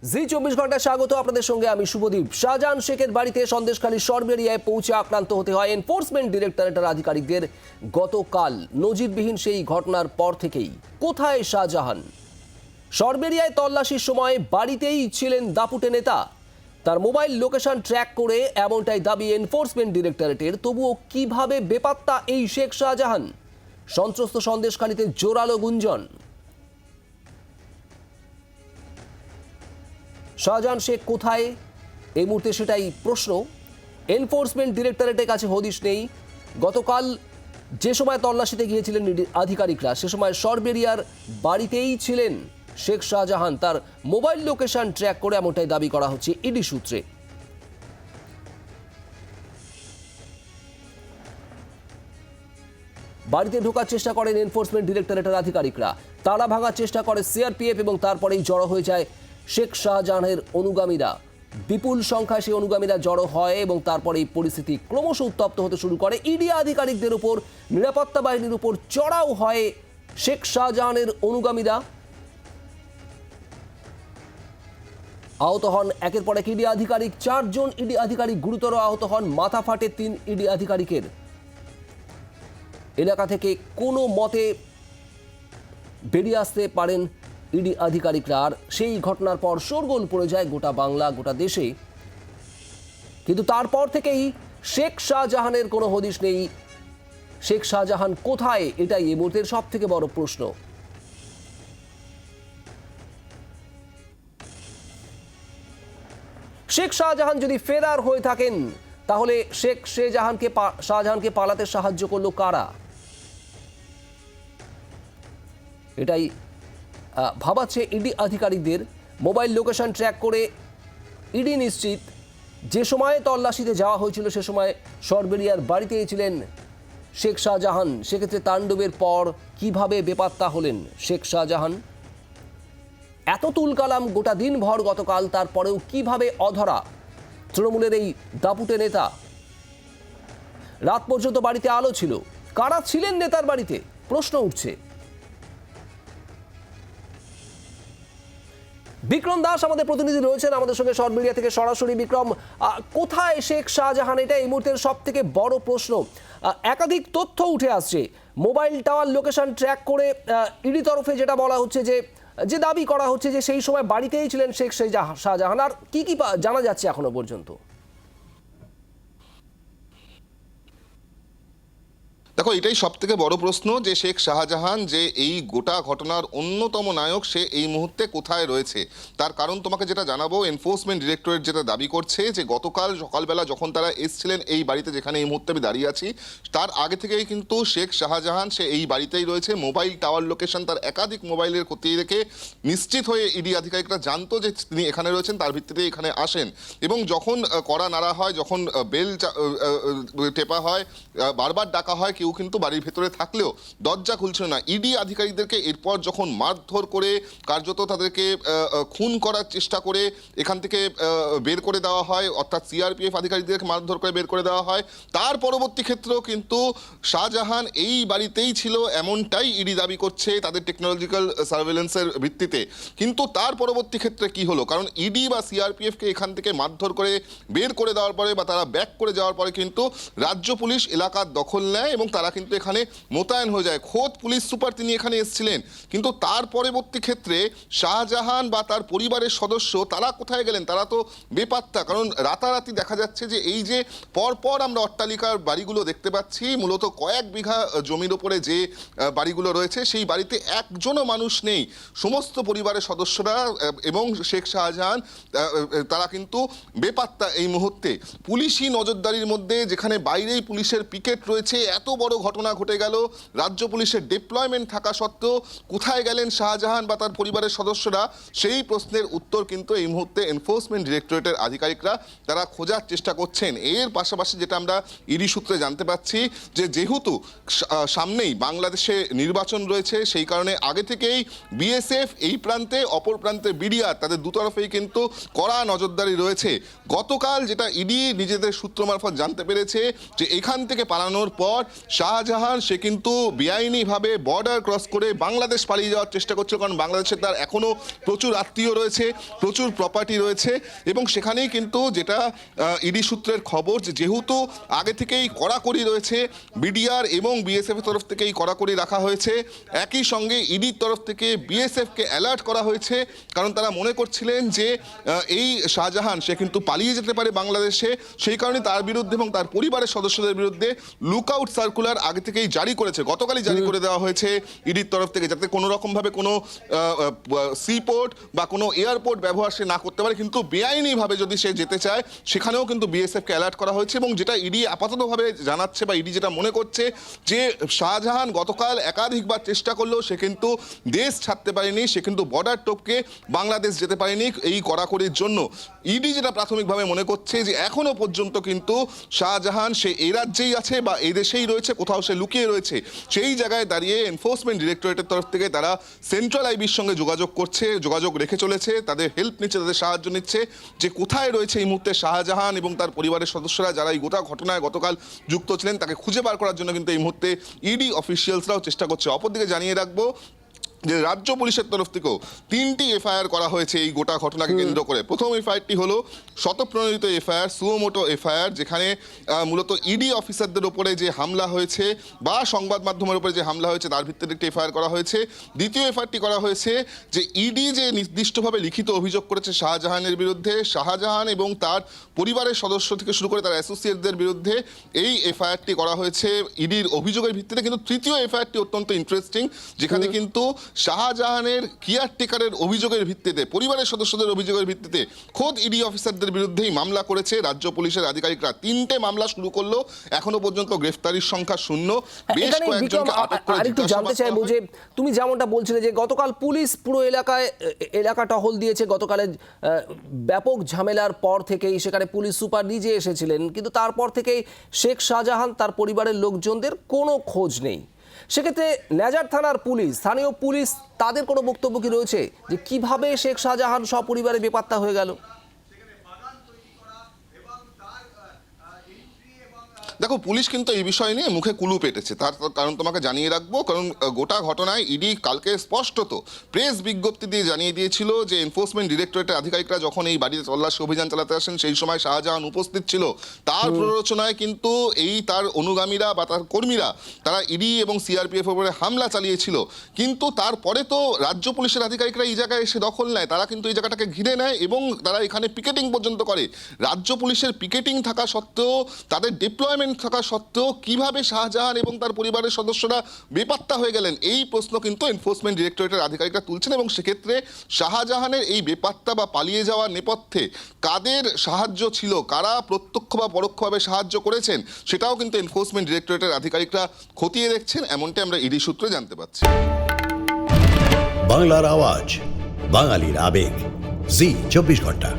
জি 24 ঘন্টা স্বাগত আপনাদের সঙ্গে আমি শুভদীপ। শাহজাহান শেখের বাড়িতে সন্দেশখালী সরবেরিয়ায় পৌঁছে আক্রান্ত হতে হয় এনফোর্সমেন্ট ডিরেক্টরেটের আধিকারিকদের। গতকাল নজিরবিহীন সেই ঘটনার পর থেকেই কোথায় শাহজাহান? সরবেরিয়ায় তল্লাশির সময় বাড়িতেই ছিলেন দাপুটে নেতা। তার মোবাইল লোকেশন ট্র্যাক করে এমনটাই দাবি এনফোর্সমেন্ট ডিরেক্টরেটের। তবুও কিভাবে বেপাত্তা এই শেখ শাহজাহান? সন্ত্রস্ত সন্দেশখালীতে জোরালো গুঞ্জন। শাহজাহান শেখ কোথায় এই মুহূর্তে সেটাই প্রশ্ন। এনফোর্সমেন্ট ডিরেক্টরেটের কাছে হদিশ নেই। গতকাল যে সময় তল্লাশিতে গিয়েছিলেন আধিকারিকরা সে সময় সরবেরিয়ার বাড়িতেই ছিলেন শেখ শাহজাহান। তার মোবাইল লোকেশন ট্র্যাক করে এমনটাই দাবি করা হচ্ছে ইডি সূত্রে। বাড়িতে ঢোকার চেষ্টা করেন এনফোর্সমেন্ট ডিরেক্টরেটের আধিকারিকরা। তালা ভাঙার চেষ্টা করে সিআরপিএফ এবং তারপরেই জড়ো হয়ে যায় শেখ শাহজাহানের অনুগামীরা। বিপুল সংখ্যায় সেই অনুগামীরা জড়ো হয় এবং তারপরে এই পরিস্থিতি ক্রমশ উত্তপ্ত হতে শুরু করে। ইডি আধিকারিকদের উপর, নিরাপত্তা বাহিনীর উপর চড়াও হয় শেখ শাহজাহানের অনুগামীরা। আহত হন একের পর এক ইডি আধিকারিক। 4 জন ইডি আধিকারিক গুরুতর আহত হন। মাথা ফাটে 3 ইডি আধিকারিকের। এলাকা থেকে কোনো মতে বেরিয়ে আসতে পারেন ইডি আধিকারিকরা। আর সেই ঘটনার পর শোরগোল পড়ে যায় গোটা বাংলা, গোটা দেশে। কিন্তু তারপর থেকেই শেখ শাহজাহানের কোনো হদিশ নেই। শেখ শাহজাহান কোথায়, এটাই এই মুহূর্তের সব থেকে বড় প্রশ্ন। শেখ শাহজাহান যদি ফেরার হয়ে থাকেন তাহলে শেখ শাহজাহানকে পালাতে সাহায্য করলো কারা? এটাই ভাবাচ্ছে ইডি আধিকারিকদের। মোবাইল লোকেশন ট্র্যাক করে ইডি নিশ্চিত যে সময়ে তল্লাশিতে যাওয়া হয়েছিল সে সময় সরবেরিয়ার বাড়িতেই ছিলেন শেখ শাহজাহান। সেক্ষেত্রে তাণ্ডবের পর কিভাবে বেপাত্তা হলেন শেখ শাহজাহান? এত তুলকালাম গোটা দিন ভর গতকাল, তারপরেও কিভাবে অধরা তৃণমূলের এই দাপুটে নেতা? রাত পর্যন্ত বাড়িতে আলো ছিল। কারা ছিলেন নেতার বাড়িতে প্রশ্ন উঠছে। বিক্রম দাস আমাদের প্রতিনিধি রয়েছেন আমাদের সঙ্গে সরবেরিয়া থেকে সরাসরি। বিক্রম, কোথায় শেখ শাহজাহান, এটা এই মুহূর্তের সব থেকে বড় প্রশ্ন। একাধিক তথ্য উঠে আসছে। মোবাইল টাওয়ার লোকেশন ট্র্যাক করে ইডি তরফে যেটা বলা হচ্ছে, যে দাবি করা হচ্ছে যে সেই সময় বাড়িতেই ছিলেন শেখ শাহজাহান। আর কি কি জানা যাচ্ছে এখনো পর্যন্ত? দেখো, এটাই সব থেকে বড় প্রশ্ন যে শেখ শাহজাহান যে এই গোটা ঘটনার অন্যতম নায়ক, সে এই মুহূর্তে কোথায় রয়েছে। তার কারণ তোমাকে যেটা জানাবো, এনফোর্সমেন্ট ডিরেক্টরেট যেটা দাবি করছে যে গতকাল সকালবেলা যখন তারা এসছিলেন এই বাড়িতে, যেখানে এই মুহূর্তে আমি দাঁড়িয়ে আছি, তার আগে থেকেই কিন্তু শেখ শাহজাহান সে এই বাড়িতেই রয়েছে। মোবাইল টাওয়ার লোকেশন তার একাধিক মোবাইলের খতিয়ে রেখে নিশ্চিত হয়ে ইডি আধিকারিকরা জানতো যে তিনি এখানে রয়েছেন, তার ভিত্তিতে এখানে আসেন। এবং যখন কড়া নাড়া হয়, যখন বেল টেপা হয়, বারবার ডাকা হয়, কেউ কিন্তু বাড়ির ভেতরে থাকলেও দরজা খুলছিল না। ইডি আধিকারিকদেরকে এরপর যখন মারধর করে কার্যত তাদেরকে খুন করার চেষ্টা করে এখান থেকে বের করে দেওয়া হয়, অর্থাৎ সিআরপিএফ আধিকারিকদেরকে মারধর করে বের করে দেওয়া হয়, তার পরবর্তী ক্ষেত্রেও কিন্তু শাহজাহান এই বাড়িতেই ছিল এমনটাই ইডি দাবি করছে তাদের টেকনোলজিক্যাল সার্ভেলেন্সের ভিত্তিতে। কিন্তু তার পরবর্তী ক্ষেত্রে কি হলো, কারণ ইডি বা সিআরপিএফকে এখান থেকে মারধর করে বের করে দেওয়ার পরে বা তারা ব্যাক করে যাওয়ার পরে কিন্তু রাজ্য পুলিশ এলাকার দখল নেয় এবং তারা কিন্তু এখানে মোতায়েন হয়ে যায়। খোদ পুলিশ সুপার তিনি এখানে এসেছিলেন। কিন্তু তার পরবর্তী ক্ষেত্রে শাহজাহান বা তার পরিবারের সদস্য তারা কোথায় গেলেন? তারা তো বেপাত্তা। কারণ রাতারাতি দেখা যাচ্ছে যে এই যে পরপর আমরা অট্টালিকার বাড়িগুলো দেখতে পাচ্ছি, মূলত কয়েক বিঘা জমির ওপরে যে বাড়িগুলো রয়েছে সেই বাড়িতে একজনও মানুষ নেই। সমস্ত পরিবারের সদস্যরা এবং শেখ শাহজাহান তারা কিন্তু বেপাত্তা এই মুহূর্তে। পুলিশি নজরদারির মধ্যে, যেখানে বাইরেই পুলিশের পিকেট রয়েছে, এত বড় ঘটনা ঘটে গেল, রাজ্য পুলিশের ডিপ্লয়মেন্ট থাকা সত্ত্বেও কোথায় গেলেন শাহজাহান বা তার পরিবারের সদস্যরা? সেই প্রশ্নের উত্তর কিন্তু এই মুহূর্তে এনফোর্সমেন্ট ডিরেক্টরেটের আধিকারিকরা তারা খোঁজার চেষ্টা করছেন। এর পাশাপাশি যেটা আমরা ইডি সূত্রে জানতে পাচ্ছি যে যেহেতু সামনেই বাংলাদেশে নির্বাচন রয়েছে, সেই কারণে আগে থেকেই বিএসএফ এই প্রান্তে, অপর প্রান্তে বিডিআর, তাদের দুতরফেই কিন্তু কড়া নজরদারি রয়েছে। গতকাল যেটা ইডি নিজেদের সূত্র মারফত জানতে পেরেছে যে এখান থেকে পালানোর পর শাহজাহান সে কিন্তু বেআইনিভাবে বর্ডার ক্রস করে বাংলাদেশ পালিয়ে যাওয়ার চেষ্টা করছিল, কারণ বাংলাদেশে তার এখনও প্রচুর আত্মীয় রয়েছে, প্রচুর প্রপার্টি রয়েছে, এবং সেখানেই কিন্তু যেটা ইডি সূত্রের খবর যে যেহেতু আগে থেকেই কড়াকড়ি রয়েছে, বিডিআর এবং বিএসএফের তরফ থেকেই কড়াকড়ি রাখা হয়েছে, একই সঙ্গে ইডির তরফ থেকে বিএসএফকে অ্যালার্ট করা হয়েছে, কারণ তারা মনে করছিলেন যে এই শাহজাহান সে কিন্তু পালিয়ে যেতে পারে বাংলাদেশে। সেই কারণে তার বিরুদ্ধে এবং তার পরিবারের সদস্যদের বিরুদ্ধে লুকআউট সার্কুলার আগে থেকেই জারি করেছে, গতকালই জারি করে দেওয়া হয়েছে ইডির তরফ থেকে, যাতে কোনো রকমভাবে কোনো সিপোর্ট বা কোনো এয়ারপোর্ট ব্যবহার সে না করতে পারে, কিন্তু বেআইনিভাবে যদি সে যেতে চায় সেখানেও কিন্তু বিএসএফকে অ্যালার্ট করা হয়েছে। এবং যেটা ইডি আপাততভাবে জানাচ্ছে বা ইডি যেটা মনে করছে যে শাহজাহান গতকাল একাধিকবার চেষ্টা করলেও সে কিন্তু দেশ ছাড়তে পারেনি, সে কিন্তু বর্ডার টপকে বাংলাদেশ যেতে পারেনি এই কড়াকড়ির জন্য। ইডি যেটা প্রাথমিকভাবে মনে করছে যে এখনো পর্যন্ত কিন্তু শাহজাহান সে এই রাজ্যেই আছে বা এই দেশেই রয়েছে, কোথাও সে লুকিয়ে রয়েছে। সেই জায়গায় দাঁড়িয়ে এনফোর্সমেন্ট ডিরেক্টরেটের তরফ থেকে তারা সেন্ট্রাল আইবির সঙ্গে যোগাযোগ রেখে চলেছে, তাদের হেল্প নিচ্ছে, তাদের সাহায্য নিচ্ছে যে কোথায় রয়েছে এই মুহূর্তে শাহজাহান এবং তার পরিবারের সদস্যরা যারা এই গোটা ঘটনায় গতকাল যুক্ত ছিলেন, তাকে খুঁজে বার করার জন্য কিন্তু এই মুহূর্তে ইডি অফিসিয়ালসরাও চেষ্টা করছে। অপরদিকে জানিয়ে রাখবো যে রাজ্য পুলিশের তরফ থেকেও 3টি এফআইআর করা হয়েছে এই গোটা ঘটনাকে কেন্দ্র করে। প্রথম এফআইআরটি হলো শতপ্রণোদিত এফআইআর, সুমোটো এফআইআর, যেখানে মূলত ইডি অফিসারদের উপরে যে হামলা হয়েছে বা সংবাদ মাধ্যমের উপরে যে হামলা হয়েছে তার ভিত্তিতে একটি এফআইআর করা হয়েছে। দ্বিতীয় এফআইআরটি করা হয়েছে যে ইডি যে নির্দিষ্টভাবে লিখিত অভিযোগ করেছে শাহজাহানের বিরুদ্ধে, শাহজাহান এবং তার পরিবারের সদস্য থেকে শুরু করে তার অ্যাসোসিয়েটদের বিরুদ্ধে এই এফআইআরটি করা হয়েছে ইডির অভিযোগের ভিত্তিতে। কিন্তু তৃতীয় এফআইআরটি অত্যন্ত ইন্টারেস্টিং, যেখানে কিন্তু শাহজাহানের কেয়ারটেকারের অভিযোগের ভিত্তিতে, পরিবারের সদস্যদের অভিযোগের ভিত্তিতে খোদ ইডি অফিসারদের বিরুদ্ধেই মামলা করেছে রাজ্য পুলিশের আধিকারিকরা। 3টে মামলা শুরু করলো, এখনো পর্যন্ত গ্রেফতারির সংখ্যা শূন্য। বেশ কয়েকজনকে আটক করে আরেকটু জানতে চাইবো যে তুমি যেমনটা বলছিলে যে গতকাল পুলিশ পুরো এলাকা টহল দিয়েছে, গতকালের ব্যাপক ঝামেলার পর থেকেই সেখানে পুলিশ সুপার নিজে এসেছিলেন, কিন্তু তারপর থেকেই শেখ শাহজাহান তার পরিবারের লোকজনদের কোনো খোঁজ নেই। সেক্ষেত্রে নেজার থানার পুলিশ, স্থানীয় পুলিশ, তাদের কোনো বক্তব্য কি রয়েছে যে কিভাবে শেখ শাহজাহান সপরিবারে বেপাত্তা হয়ে গেল? দেখো, পুলিশ কিন্তু এই বিষয় নিয়ে মুখে কুলু পেটেছে, তার কারণ তোমাকে জানিয়ে রাখবো, কারণ গোটা ঘটনায় ইডি কালকে স্পষ্টত প্রেস বিজ্ঞপ্তি দিয়ে জানিয়ে দিয়েছিল যে এনফোর্সমেন্ট ডিরেক্টরেটের আধিকারিকরা যখন এই বাড়িতে তল্লাশি অভিযান চালাতে আসেন সেই সময় শাহজাহান উপস্থিত ছিল। তার প্ররোচনায় কিন্তু এই তার অনুগামীরা বা তার কর্মীরা তারা ইডি এবং সিআরপিএফ উপরে হামলা চালিয়েছিল। কিন্তু তারপরে তো রাজ্য পুলিশের আধিকারিকরা এই জায়গায় এসে দখল নেয়, তারা কিন্তু এই জায়গাটাকে ঘিরে নেয় এবং তারা এখানে পিকেটিং পর্যন্ত করে। রাজ্য পুলিশের পিকেটিং থাকা সত্ত্বেও, তাদের ডিপ্লয়মেন্ট থাকা সত্ত্বেও কিভাবে শাহজাহান এবং তার পরিবারের সদস্যরা বেপাত্তা হয়ে গেলেন, এই প্রশ্ন কিন্তু এনফোর্সমেন্ট ডিরেক্টরেটের আধিকারিকরা তুলছেন। এবং সেক্ষেত্রে শাহজাহানের এই বেপাত্তা বা পালিয়ে যাওয়ার নেপথ্যে কাদের সাহায্য ছিল, কারা প্রত্যক্ষ বা পরোক্ষভাবে সাহায্য করেছেন, সেটাও কিন্তু এনফোর্সমেন্ট ডিরেক্টরেটের আধিকারিকরা খতিয়ে দেখছেন, এমনটি আমরা ইডি সূত্রে জানতে পারছি। বাংলার আওয়াজ, বাঙালির আবেগ, জি 24 ঘন্টা।